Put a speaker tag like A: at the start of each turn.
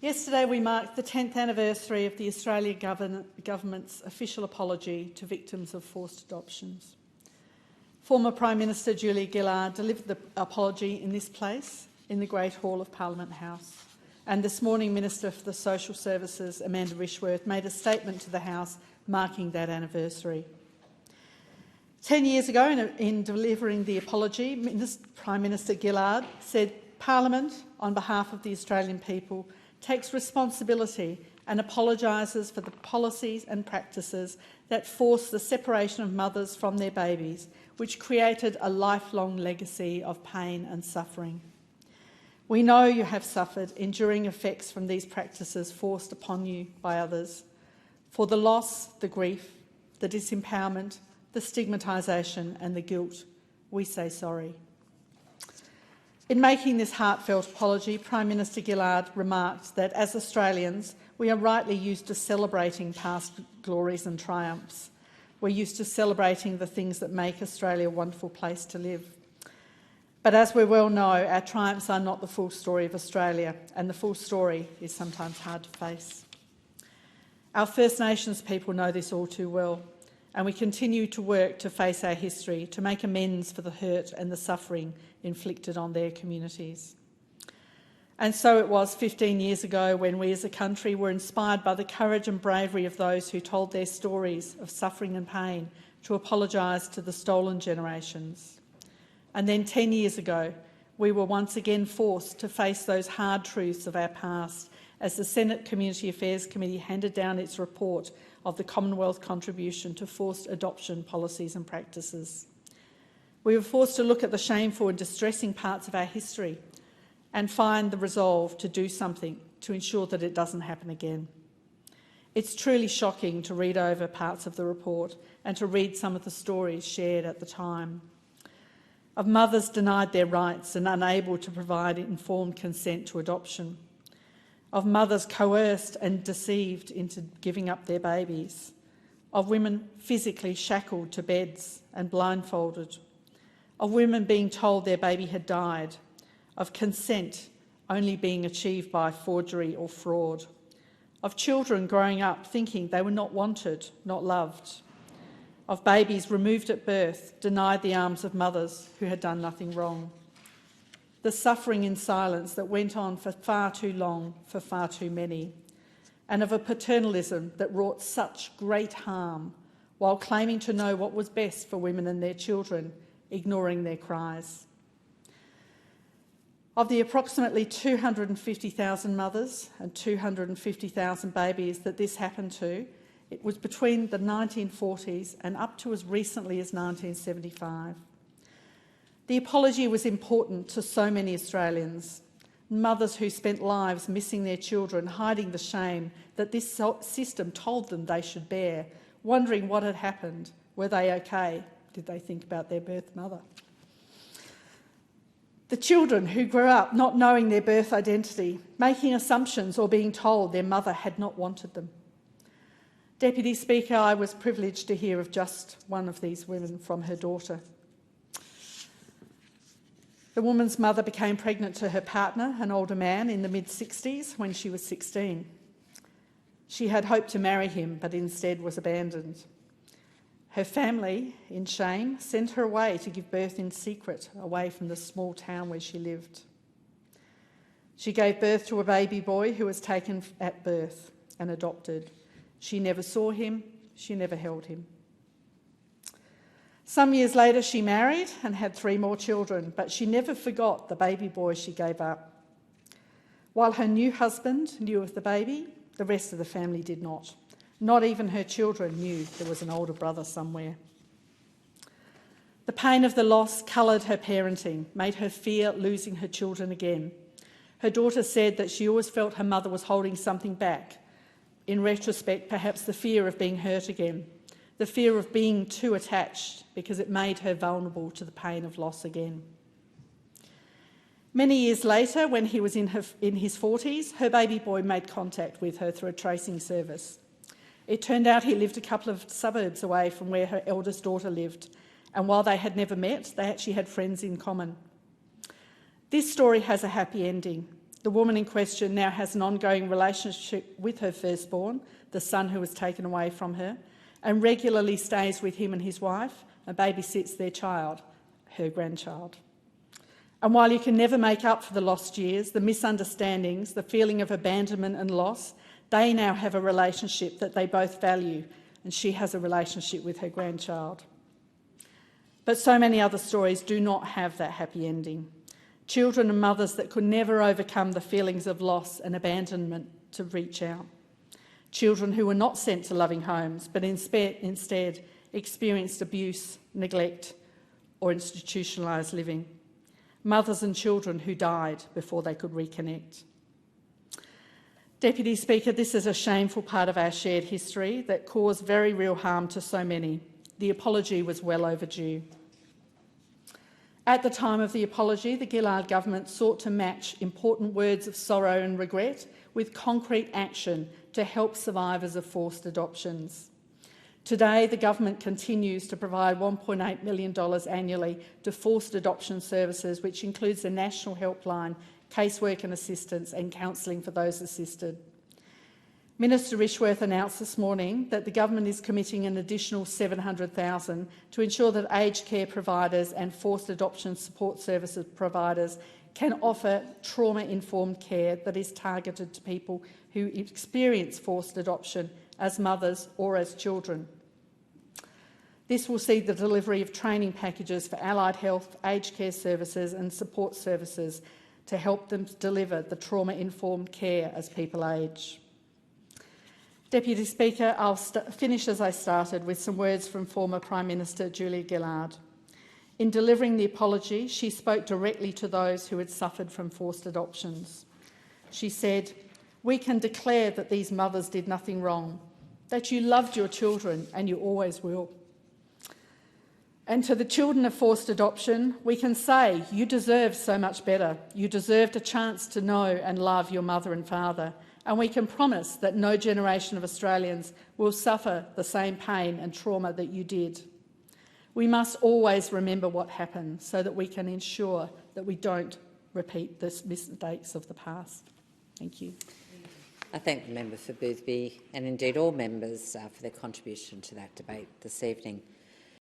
A: Yesterday we marked the 10th anniversary of the Australian Government's official apology to victims of forced adoptions. Former Prime Minister Julia Gillard delivered the apology in this place, in the Great Hall of Parliament House. And this morning, Minister for the Social Services, Amanda Rishworth, made a statement to the House marking that anniversary. 10 years ago, in delivering the apology, Prime Minister Gillard said, "Parliament, on behalf of the Australian people, takes responsibility and apologises for the policies and practices that forced the separation of mothers from their babies, which created a lifelong legacy of pain and suffering. We know you have suffered enduring effects from these practices forced upon you by others. For the loss, the grief, the disempowerment, the stigmatisation and the guilt, we say sorry." In making this heartfelt apology, Prime Minister Gillard remarked that as Australians, we are rightly used to celebrating past glories and triumphs. We're used to celebrating the things that make Australia a wonderful place to live. But as we well know, our triumphs are not the full story of Australia, and the full story is sometimes hard to face. Our First Nations people know this all too well, and we continue to work to face our history, to make amends for the hurt and the suffering inflicted on their communities. And so it was 15 years ago when we as a country were inspired by the courage and bravery of those who told their stories of suffering and pain to apologise to the stolen generations. And then 10 years ago, we were once again forced to face those hard truths of our past as the Senate Community Affairs Committee handed down its report of the Commonwealth contribution to forced adoption policies and practices. We were forced to look at the shameful and distressing parts of our history and find the resolve to do something to ensure that it doesn't happen again. It's truly shocking to read over parts of the report and to read some of the stories shared at the time of mothers denied their rights and unable to provide informed consent to adoption, of mothers coerced and deceived into giving up their babies, of women physically shackled to beds and blindfolded, of women being told their baby had died, of consent only being achieved by forgery or fraud, of children growing up thinking they were not wanted, not loved, of babies removed at birth, denied the arms of mothers who had done nothing wrong. The suffering in silence that went on for far too long for far too many, and of a paternalism that wrought such great harm while claiming to know what was best for women and their children, ignoring their cries. Of the approximately 250,000 mothers and 250,000 babies that this happened to, it was between the 1940s and up to as recently as 1975. The apology was important to so many Australians, mothers who spent lives missing their children, hiding the shame that this system told them they should bear, wondering what had happened. Were they okay? Did they think about their birth mother? The children who grew up not knowing their birth identity, making assumptions or being told their mother had not wanted them. Deputy Speaker, I was privileged to hear of just one of these women from her daughter. The woman's mother became pregnant to her partner, an older man in the mid-60s, when she was 16. She had hoped to marry him, but instead was abandoned. Her family, in shame, sent her away to give birth in secret, away from the small town where she lived. She gave birth to a baby boy who was taken at birth and adopted. She never saw him, she never held him. Some years later she married and had 3 more children, but she never forgot the baby boy she gave up. While her new husband knew of the baby, the rest of the family did not. Not even her children knew there was an older brother somewhere. The pain of the loss coloured her parenting, made her fear losing her children again. Her daughter said that she always felt her mother was holding something back. In retrospect, perhaps the fear of being hurt again, the fear of being too attached, because it made her vulnerable to the pain of loss again. Many years later, when he was in his 40s, her baby boy made contact with her through a tracing service. It turned out he lived a couple of suburbs away from where her eldest daughter lived, and while they had never met, they actually had friends in common. This story has a happy ending. The woman in question now has an ongoing relationship with her firstborn, the son who was taken away from her, and regularly stays with him and his wife and babysits their child, her grandchild. And while you can never make up for the lost years, the misunderstandings, the feeling of abandonment and loss, they now have a relationship that they both value, and she has a relationship with her grandchild. But so many other stories do not have that happy ending. Children and mothers that could never overcome the feelings of loss and abandonment to reach out. Children who were not sent to loving homes, but instead experienced abuse, neglect, or institutionalised living. Mothers and children who died before they could reconnect. Deputy Speaker, this is a shameful part of our shared history that caused very real harm to so many. The apology was well overdue. At the time of the apology, the Gillard government sought to match important words of sorrow and regret with concrete action to help survivors of forced adoptions. Today, the government continues to provide $1.8 million annually to forced adoption services, which includes the National Helpline, casework and assistance and counselling for those assisted. Minister Rishworth announced this morning that the government is committing an additional $700,000 to ensure that aged care providers and forced adoption support services providers can offer trauma-informed care that is targeted to people who experience forced adoption as mothers or as children. This will see the delivery of training packages for allied health, aged care services and support services to help them deliver the trauma-informed care as people age. Deputy Speaker, I'll finish as I started with some words from former Prime Minister Julia Gillard. In delivering the apology, she spoke directly to those who had suffered from forced adoptions. She said, "We can declare that these mothers did nothing wrong, that you loved your children and you always will. And to the children of forced adoption, we can say you deserve so much better. You deserved a chance to know and love your mother and father. And we can promise that no generation of Australians will suffer the same pain and trauma that you did. We must always remember what happened so that we can ensure that we don't repeat the mistakes of the past." Thank you.
B: I thank the member for Boothby and indeed all members for their contribution to that debate this evening.